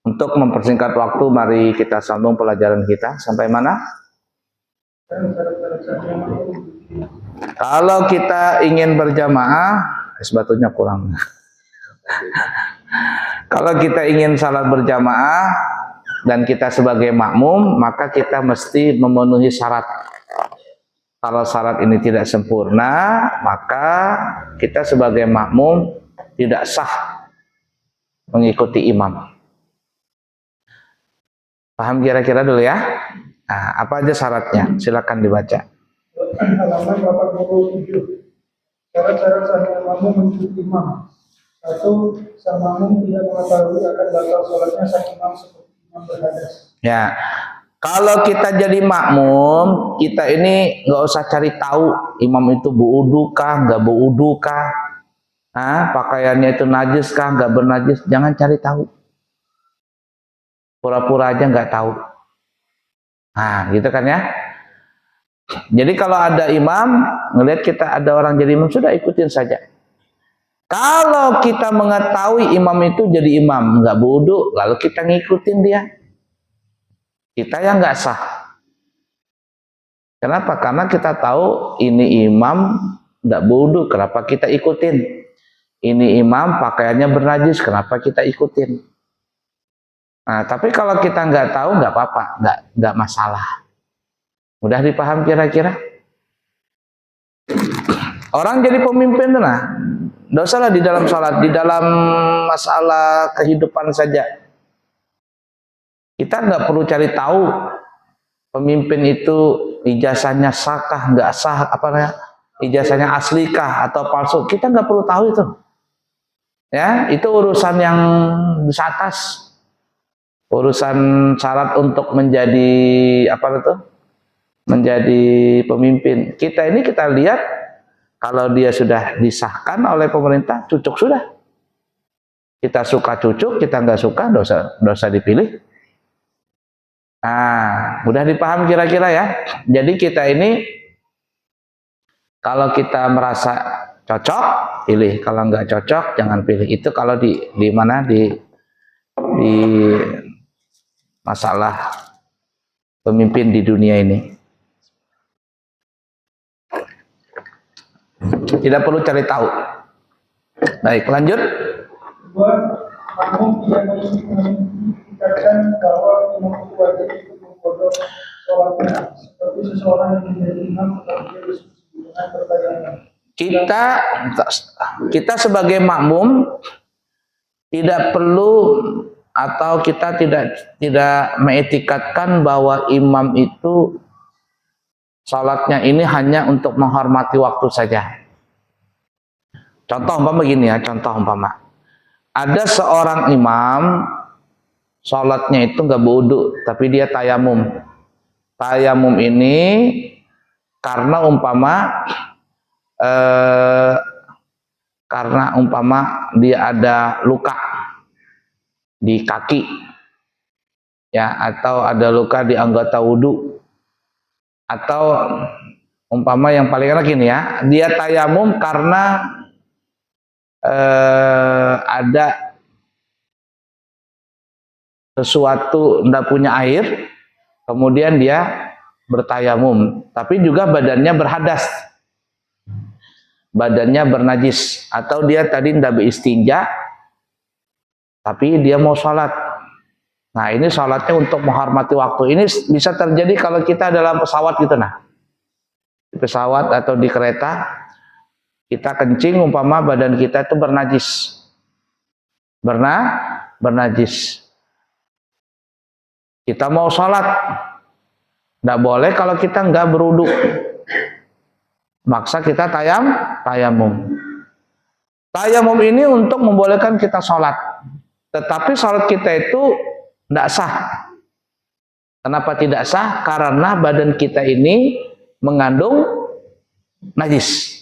Untuk mempersingkat waktu, mari kita sambung pelajaran kita. Sampai mana? Kalau kita ingin berjamaah, sebetulnya kurang. Kalau kita ingin salat berjamaah dan kita sebagai makmum, maka kita mesti memenuhi syarat. Kalau syarat ini tidak sempurna, maka kita sebagai makmum tidak sah mengikuti imam. Paham kira-kira dulu ya? Nah, apa aja syaratnya? Silakan dibaca. Halaman 87. Syarat-syarat sahnya makmum mengikuti imam. 1. Sang makmum tidak mengetahui akan batal sholatnya sang imam seperti imam berhadas. Ya, kalau kita jadi makmum, kita ini nggak usah cari tahu imam itu berwudu kah, nggak berwudu kah, pakaiannya itu najis kah, nggak bernajis, jangan cari tahu. Pura-pura aja nggak tahu. Nah, gitu kan ya. Jadi kalau ada imam, ngelihat kita ada orang jadi imam, sudah ikutin saja. Kalau kita mengetahui imam itu jadi imam, nggak berwudu, lalu kita ngikutin dia, kita yang nggak sah. Kenapa? Karena kita tahu ini imam nggak berwudu, kenapa kita ikutin? Ini imam pakaiannya bernajis, kenapa kita ikutin? Nah, tapi kalau kita nggak tahu, nggak apa-apa, nggak masalah. Mudah dipaham kira-kira? Orang jadi pemimpin tuh, nah, nggak usah lah di dalam sholat, di dalam masalah kehidupan saja. Kita nggak perlu cari tahu pemimpin itu ijazahnya sahkah, nggak sah, ijazahnya aslikah atau palsu. Kita nggak perlu tahu itu. Ya, itu urusan yang di atas. Urusan syarat untuk menjadi menjadi pemimpin. Kita ini kita lihat kalau dia sudah disahkan oleh pemerintah, cucuk sudah. Kita suka cucuk, kita nggak suka, dosa dipilih. Nah, mudah dipaham kira-kira ya. Jadi kita ini kalau kita merasa cocok, pilih. Kalau nggak cocok, jangan pilih. Itu kalau di mana di masalah pemimpin di dunia ini. Tidak perlu cari tahu. Baik, lanjut. Makmum yang mengingatkan bahwa imam itu wajib ikut mengkodok sholatnya, seperti seseorang yang menjadi imam tetapi dia diskusi dengan pertanyaannya. Kita sebagai makmum tidak perlu atau kita tidak mengetikatkan bahwa imam itu salatnya ini hanya untuk menghormati waktu saja. Contoh umpama begini ya, ada seorang imam salatnya itu nggak berwudu, tapi dia tayamum. Tayamum ini karena umpama dia ada luka di kaki, ya, atau ada luka di anggota wudu, atau umpama yang paling enak ini ya, dia tayamum karena ada sesuatu, tidak punya air, kemudian dia bertayamum, tapi juga badannya berhadas, badannya bernajis, atau dia tadi tidak beristinja, tapi dia mau sholat. Nah, ini sholatnya untuk menghormati waktu. Ini bisa terjadi kalau kita dalam pesawat gitu, nah, di pesawat atau di kereta, kita kencing, umpama badan kita itu bernajis, bernajis. Kita mau sholat, tidak boleh kalau kita nggak berwudu, maksa kita tayamum. Tayamum ini untuk membolehkan kita sholat, tetapi sholat kita itu tidak sah. Kenapa tidak sah? Karena badan kita ini mengandung najis.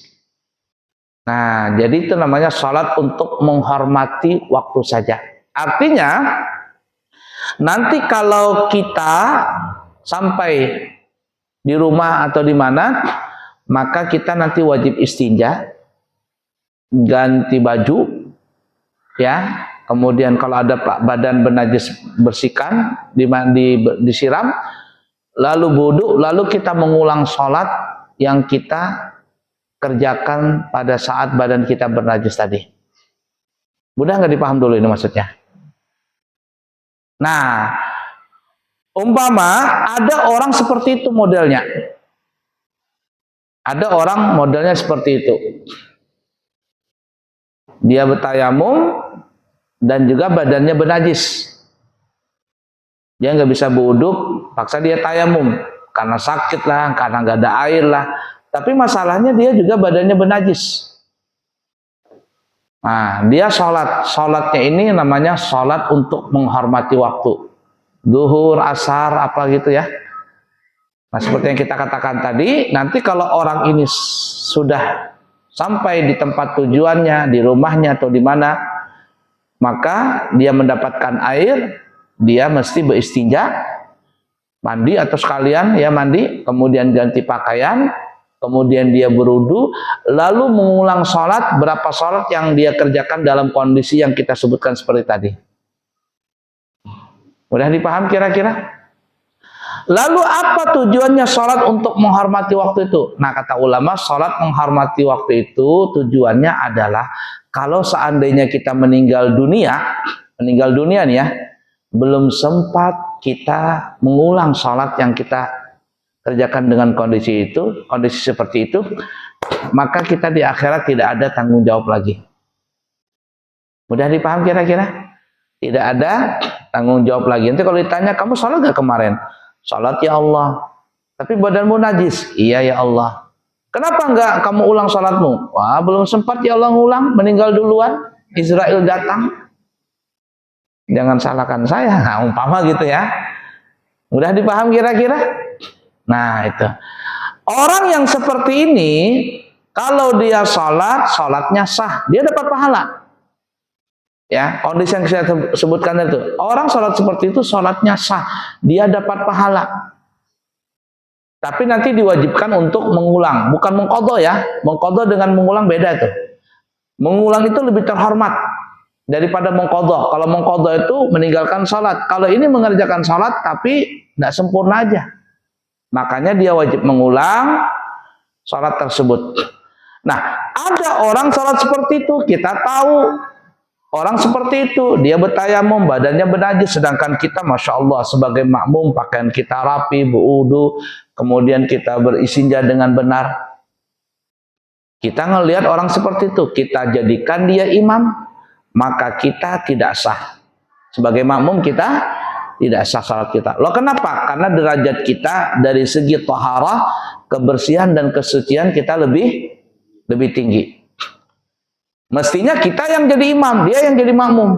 Nah, jadi itu namanya sholat untuk menghormati waktu saja. Artinya, nanti kalau kita sampai di rumah atau di mana, maka kita nanti wajib istinja, ganti baju, ya, kemudian kalau ada badan bernajis bersihkan, disiram, lalu wudu, lalu kita mengulang sholat yang kita kerjakan pada saat badan kita bernajis tadi. Mudah nggak dipaham dulu ini maksudnya? Nah, umpama ada orang seperti itu modelnya. Ada orang modelnya seperti itu. Dia bertayamum dan juga badannya bernajis. Dia nggak bisa berwuduk, paksa dia tayamum karena sakit lah, karena nggak ada air lah. Tapi masalahnya dia juga badannya bernajis. Nah, dia sholatnya ini namanya sholat untuk menghormati waktu. Duhur, asar, apa gitu ya. Nah, seperti yang kita katakan tadi, nanti kalau orang ini sudah sampai di tempat tujuannya, di rumahnya atau di mana, maka dia mendapatkan air, dia mesti beristinja, mandi atau sekalian ya mandi, kemudian ganti pakaian, kemudian dia berwudu, lalu mengulang sholat, berapa sholat yang dia kerjakan dalam kondisi yang kita sebutkan seperti tadi. Mudah dipaham kira-kira? Lalu apa tujuannya sholat untuk menghormati waktu itu? Nah, kata ulama, sholat menghormati waktu itu tujuannya adalah kalau seandainya kita meninggal dunia nih ya, belum sempat kita mengulang sholat yang kita kerjakan dengan kondisi seperti itu, maka kita di akhirat tidak ada tanggung jawab lagi. Mudah dipaham kira-kira? Tidak ada tanggung jawab lagi. Nanti kalau ditanya, kamu sholat gak kemarin? Sholat ya Allah. Tapi badanmu najis. Iya ya Allah. Kenapa enggak kamu ulang sholatmu? Wah, belum sempat ya Allah ulang, meninggal duluan. Israel datang. Jangan salahkan saya. Nah, umpama gitu ya. Mudah dipaham kira-kira? Nah, itu. Orang yang seperti ini, kalau dia sholat, sholatnya sah. Dia dapat pahala. Ya, kondisi yang saya sebutkan itu. Orang sholat seperti itu, sholatnya sah. Dia dapat pahala. Tapi nanti diwajibkan untuk mengulang. Bukan mengqadha ya. Mengqadha dengan mengulang beda itu. Mengulang itu lebih terhormat daripada mengqadha. Kalau mengqadha itu meninggalkan sholat. Kalau ini mengerjakan sholat, tapi tidak sempurna aja. Makanya dia wajib mengulang sholat tersebut. Nah, ada orang sholat seperti itu, kita tahu orang seperti itu, dia bertayamum, badannya bernajis, sedangkan kita Masya Allah sebagai makmum, pakaian kita rapi, berwudu, kemudian kita beristinja dengan benar. Kita ngelihat orang seperti itu, kita jadikan dia imam, maka kita tidak sah. Sebagai makmum kita tidak sah salat kita. Loh kenapa? Karena derajat kita dari segi taharah, kebersihan dan kesucian kita lebih tinggi. Mestinya kita yang jadi imam, dia yang jadi makmum.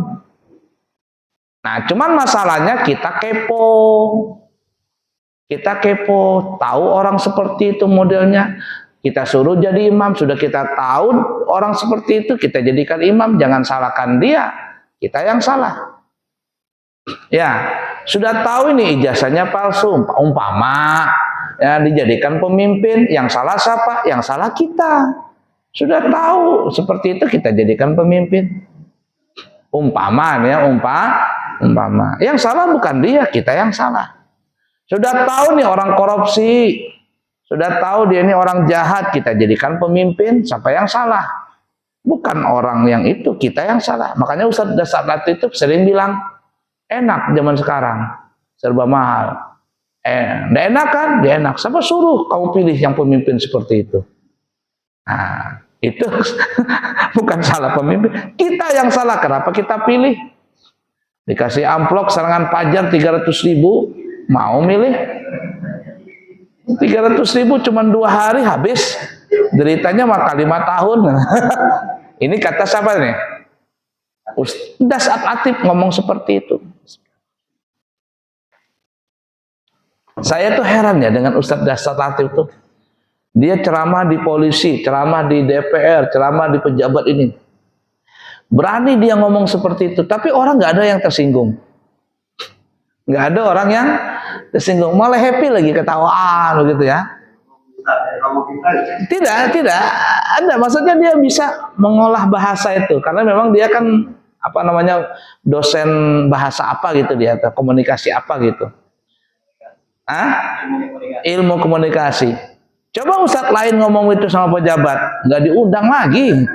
Nah, cuman masalahnya kita kepo. Kita kepo, tahu orang seperti itu modelnya. Kita suruh jadi imam, sudah kita tahu orang seperti itu, kita jadikan imam, jangan salahkan dia. Kita yang salah. Ya, sudah tahu ini ijazahnya palsu, umpama ya dijadikan pemimpin, yang salah siapa? Yang salah kita. Sudah tahu seperti itu, kita jadikan pemimpin. Umpama ya, umpama. Yang salah bukan dia, kita yang salah. Sudah tahu nih orang korupsi, sudah tahu dia ini orang jahat, kita jadikan pemimpin, siapa yang salah? Bukan orang yang itu, kita yang salah. Makanya Ustaz Dasar itu sering bilang, enak zaman sekarang, serba mahal. Nggak enak kan? Dia enak. Siapa suruh kamu pilih yang pemimpin seperti itu? Nah, itu bukan salah pemimpin. Kita yang salah. Kenapa kita pilih? Dikasih amplop serangan pajak 300.000, mau milih? 300.000 cuma 2 hari habis. Deritanya maka 5 tahun. Ini kata siapa nih? Ustaz Atif ngomong seperti itu. Saya tuh heran ya dengan Ustaz Atif tuh. Dia ceramah di polisi, ceramah di DPR, ceramah di pejabat ini. Berani dia ngomong seperti itu, tapi orang nggak ada yang tersinggung. Nggak ada orang yang tersinggung, malah happy lagi, ketawaan begitu ya. Tidak ada. Maksudnya dia bisa mengolah bahasa itu, karena memang dia kan apa namanya, dosen bahasa apa gitu dia, atau komunikasi apa gitu. Ilmu komunikasi. Coba ustadz lain ngomong itu sama pejabat, nggak diundang lagi.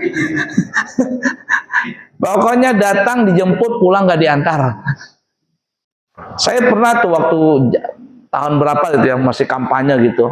Pokoknya datang, dijemput, pulang nggak diantar. Saya pernah tuh waktu tahun berapa gitu ya, masih kampanye gitu,